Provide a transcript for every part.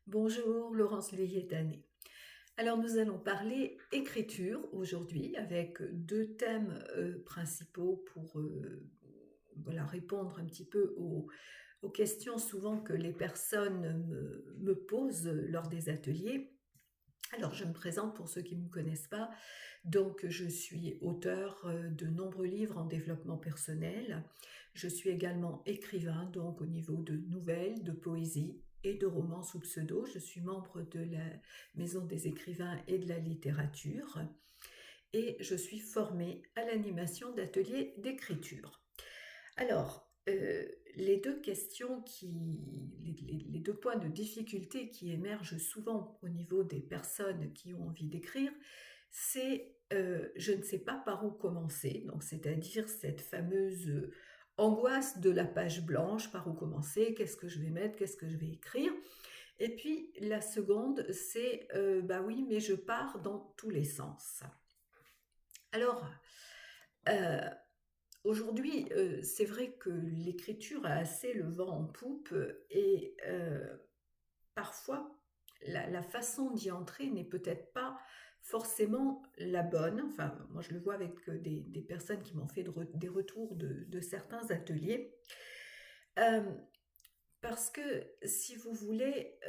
Bonjour, Laurence Leillet-Danet. Alors nous allons parler écriture aujourd'hui avec deux thèmes principaux pour répondre un petit peu aux questions souvent que les personnes me posent lors des ateliers. Alors je me présente pour ceux qui ne me connaissent pas. Donc je suis auteure de nombreux livres en développement personnel. Je suis également écrivain, donc au niveau de nouvelles, de poésie et de romans sous pseudo. Je suis membre de la Maison des écrivains et de la littérature et je suis formée à l'animation d'ateliers d'écriture. Alors, les deux questions les deux points de difficulté qui émergent souvent au niveau des personnes qui ont envie d'écrire, c'est je ne sais pas par où commencer, donc c'est-à-dire cette fameuse angoisse de la page blanche, par où commencer, qu'est-ce que je vais mettre, qu'est-ce que je vais écrire. Et puis la seconde, c'est bah oui, mais je pars dans tous les sens. Alors, euh, aujourd'hui, c'est vrai que l'écriture a assez le vent en poupe et parfois la façon d'y entrer n'est peut-être pas forcément la bonne. Enfin, moi je le vois avec des personnes qui m'ont fait des retours de certains ateliers. Euh, Parce que si vous voulez,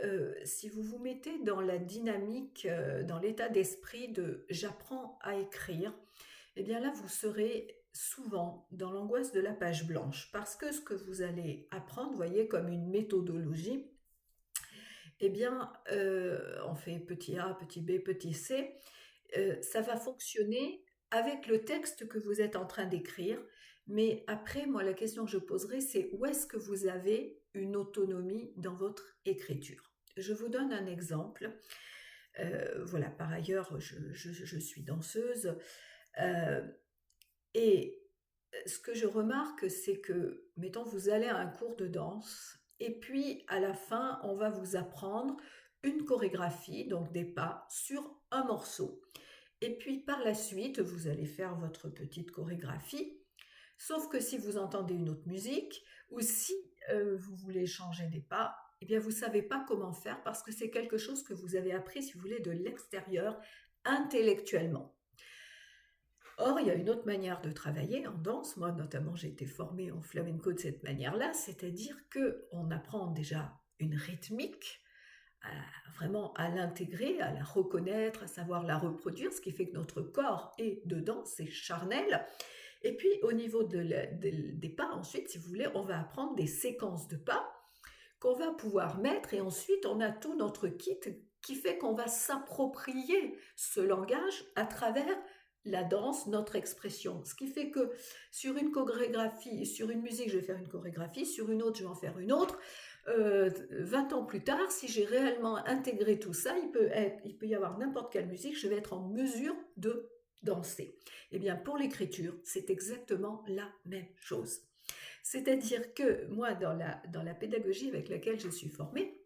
si vous vous mettez dans la dynamique, dans l'état d'esprit de j'apprends à écrire, eh bien là, vous serez souvent dans l'angoisse de la page blanche, parce que ce que vous allez apprendre, voyez, comme une méthodologie, eh bien, on fait petit a, petit b, petit c, ça va fonctionner avec le texte que vous êtes en train d'écrire, mais après, moi, la question que je poserai, c'est où est-ce que vous avez une autonomie dans votre écriture. Je vous donne un exemple. Voilà, par ailleurs, je suis danseuse. Euh, et ce que je remarque, c'est que, mettons, vous allez à un cours de danse, et puis à la fin, on va vous apprendre une chorégraphie, donc des pas, sur un morceau. Et puis par la suite, vous allez faire votre petite chorégraphie. Sauf que si vous entendez une autre musique, ou si vous voulez changer des pas, eh bien vous ne savez pas comment faire parce que c'est quelque chose que vous avez appris, si vous voulez, de l'extérieur, intellectuellement. Or, il y a une autre manière de travailler en danse. Moi, notamment, j'ai été formée en flamenco de cette manière-là, c'est-à-dire qu'on apprend déjà une rythmique, vraiment à l'intégrer, à la reconnaître, à savoir la reproduire, ce qui fait que notre corps est dedans, c'est charnel. Et puis, au niveau des pas, ensuite, si vous voulez, on va apprendre des séquences de pas qu'on va pouvoir mettre et ensuite, on a tout notre kit qui fait qu'on va s'approprier ce langage à travers la danse, notre expression. Ce qui fait que sur une chorégraphie, sur une musique, je vais faire une chorégraphie, sur une autre, je vais en faire une autre. 20 ans plus tard, si j'ai réellement intégré tout ça, il peut y avoir n'importe quelle musique, je vais être en mesure de danser. Eh bien, pour l'écriture, c'est exactement la même chose. C'est-à-dire que moi, dans la pédagogie avec laquelle je suis formée,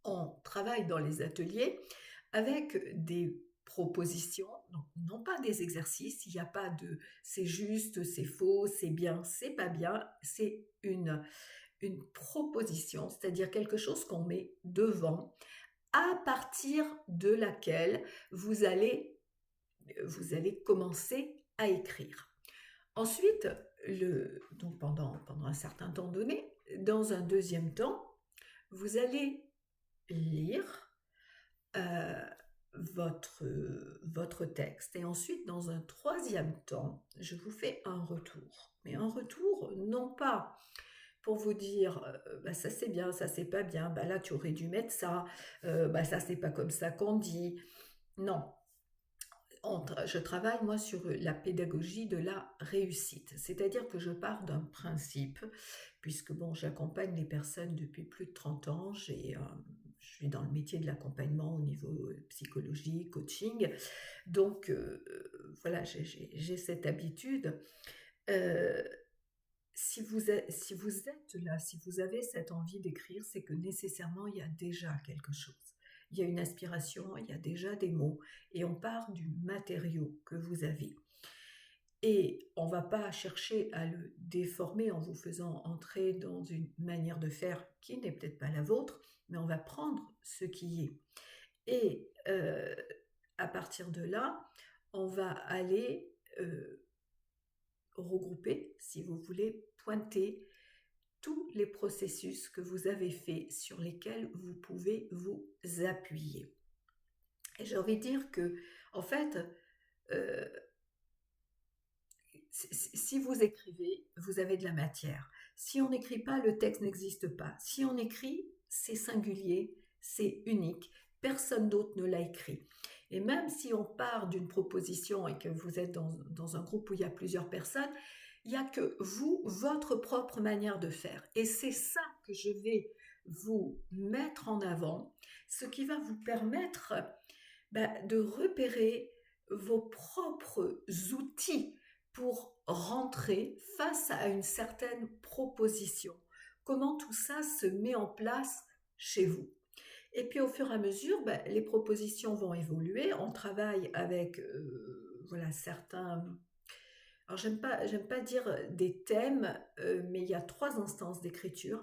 on travaille dans les ateliers avec des propositions, donc non pas des exercices, il n'y a pas de c'est juste, c'est faux, c'est bien, c'est pas bien, c'est une proposition, c'est-à-dire quelque chose qu'on met devant, à partir de laquelle vous allez commencer à écrire. Ensuite, donc pendant un certain temps donné, dans un deuxième temps, vous allez lire euh, votre texte et ensuite, dans un troisième temps, je vous fais un retour. Mais un retour, non pas pour vous dire bah, ça c'est bien, ça c'est pas bien, bah, là tu aurais dû mettre ça, bah, ça c'est pas comme ça qu'on dit. Non, je travaille moi sur la pédagogie de la réussite, c'est-à-dire que je pars d'un principe, puisque bon, j'accompagne les personnes depuis plus de 30 ans, je suis dans le métier de l'accompagnement au niveau psychologie, coaching, donc voilà, j'ai cette habitude. Euh, si vous êtes là, si vous avez cette envie d'écrire, c'est que nécessairement il y a déjà quelque chose. Il y a une aspiration, il y a déjà des mots, et on part du matériau que vous avez. Et on ne va pas chercher à le déformer en vous faisant entrer dans une manière de faire qui n'est peut-être pas la vôtre, mais on va prendre ce qui y est. Et à partir de là, on va aller regrouper, si vous voulez, pointer tous les processus que vous avez faits sur lesquels vous pouvez vous appuyer. Et j'ai envie de dire que, en fait, euh, si vous écrivez, vous avez de la matière. Si on n'écrit pas, le texte n'existe pas. Si on écrit, c'est singulier, c'est unique. Personne d'autre ne l'a écrit. Et même si on part d'une proposition et que vous êtes dans un groupe où il y a plusieurs personnes, il n'y a que vous, votre propre manière de faire. Et c'est ça que je vais vous mettre en avant, ce qui va vous permettre de repérer vos propres outils pour rentrer face à une certaine proposition. Comment tout ça se met en place chez vous. Et puis au fur et à mesure, les propositions vont évoluer. On travaille avec certains... Alors j'aime pas dire des thèmes, mais il y a 3 instances d'écriture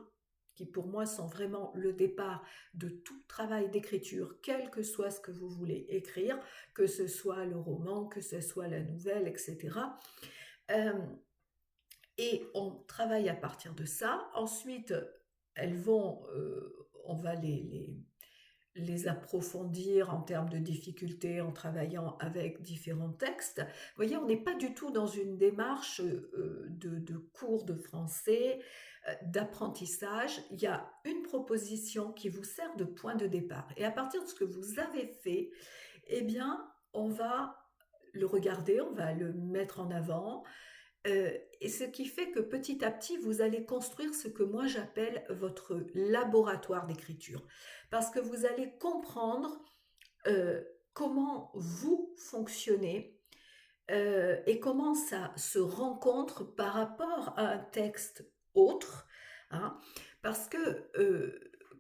qui pour moi sont vraiment le départ de tout travail d'écriture, quel que soit ce que vous voulez écrire, que ce soit le roman, que ce soit la nouvelle, etc. Et on travaille à partir de ça. Ensuite, on va les approfondir en termes de difficultés en travaillant avec différents textes. Vous voyez, on n'est pas du tout dans une démarche de cours de français, d'apprentissage. Il y a une proposition qui vous sert de point de départ. Et à partir de ce que vous avez fait, eh bien, on va le regarder, on va le mettre en avant, et ce qui fait que petit à petit, vous allez construire ce que moi j'appelle votre laboratoire d'écriture. Parce que vous allez comprendre comment vous fonctionnez et comment ça se rencontre par rapport à un texte autre. Hein, parce que,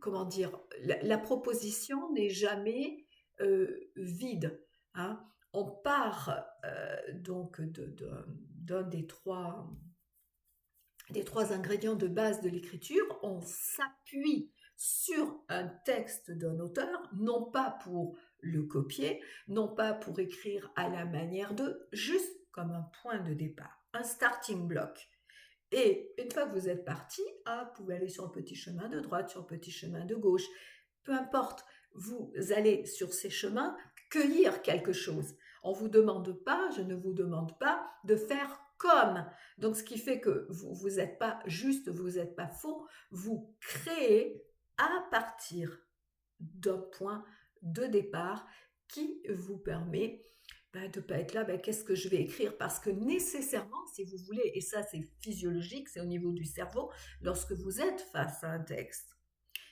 comment dire, la proposition n'est jamais vide. Hein. On part donc d'un des trois ingrédients de base de l'écriture, on s'appuie sur un texte d'un auteur, non pas pour le copier, non pas pour écrire à la manière de, juste comme un point de départ, un starting block. Et une fois que vous êtes parti, vous pouvez aller sur un petit chemin de droite, sur un petit chemin de gauche, peu importe, vous allez sur ces chemins cueillir quelque chose. On vous demande pas, je ne vous demande pas de faire comme. Donc, ce qui fait que vous n'êtes pas juste, vous n'êtes pas faux, vous créez à partir d'un point de départ qui vous permet de ne pas être là, qu'est-ce que je vais écrire? Parce que nécessairement, si vous voulez, et ça c'est physiologique, c'est au niveau du cerveau, lorsque vous êtes face à un texte,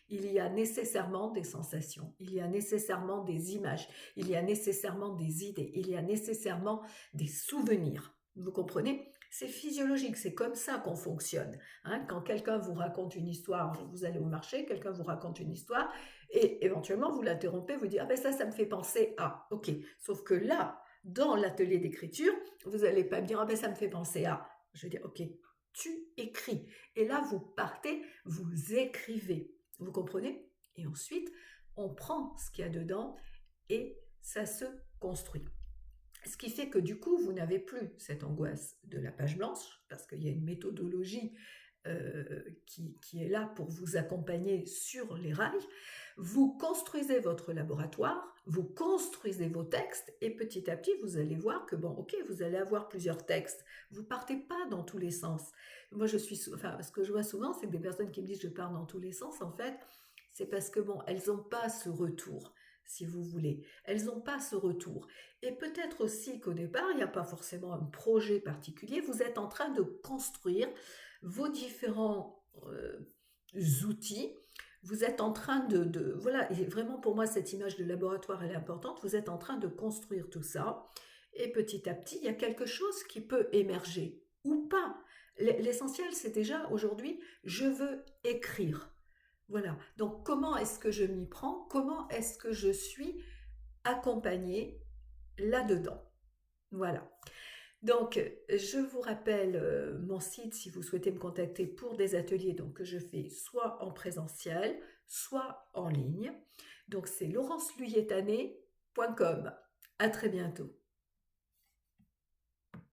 il y a nécessairement des sensations, il y a nécessairement des images, il y a nécessairement des idées, il y a nécessairement des souvenirs. Vous comprenez? C'est physiologique, c'est comme ça qu'on fonctionne. Hein, quand quelqu'un vous raconte une histoire, vous allez au marché, quelqu'un vous raconte une histoire, et éventuellement vous l'interrompez, vous dites « Ah ben ça me fait penser à… » Ok, sauf que là, dans l'atelier d'écriture, vous n'allez pas me dire « Ah ben ça me fait penser à… » Je vais dire « Ok, tu écris. » Et là, vous partez, vous écrivez. Vous comprenez? Et ensuite, on prend ce qu'il y a dedans et ça se construit. Ce qui fait que du coup, vous n'avez plus cette angoisse de la page blanche, parce qu'il y a une méthodologie qui est là pour vous accompagner sur les rails. Vous construisez votre laboratoire, vous construisez vos textes, et petit à petit, vous allez voir que, vous allez avoir plusieurs textes. Vous ne partez pas dans tous les sens. Moi, ce que je vois souvent, c'est que des personnes qui me disent « je pars dans tous les sens », en fait, c'est parce que, elles n'ont pas ce retour, si vous voulez. Elles n'ont pas ce retour. Et peut-être aussi qu'au départ, il n'y a pas forcément un projet particulier. Vous êtes en train de construire vos différents outils. Vous êtes en train voilà, et vraiment pour moi, cette image de laboratoire, elle est importante. Vous êtes en train de construire tout ça. Et petit à petit, il y a quelque chose qui peut émerger ou pas. L'essentiel, c'est déjà aujourd'hui, je veux écrire. Voilà. Donc, comment est-ce que je m'y prends? Comment est-ce que je suis accompagnée là-dedans? Voilà. Donc, je vous rappelle mon site si vous souhaitez me contacter pour des ateliers donc, que je fais soit en présentiel, soit en ligne. Donc, c'est laurenceluyetané.com. À très bientôt.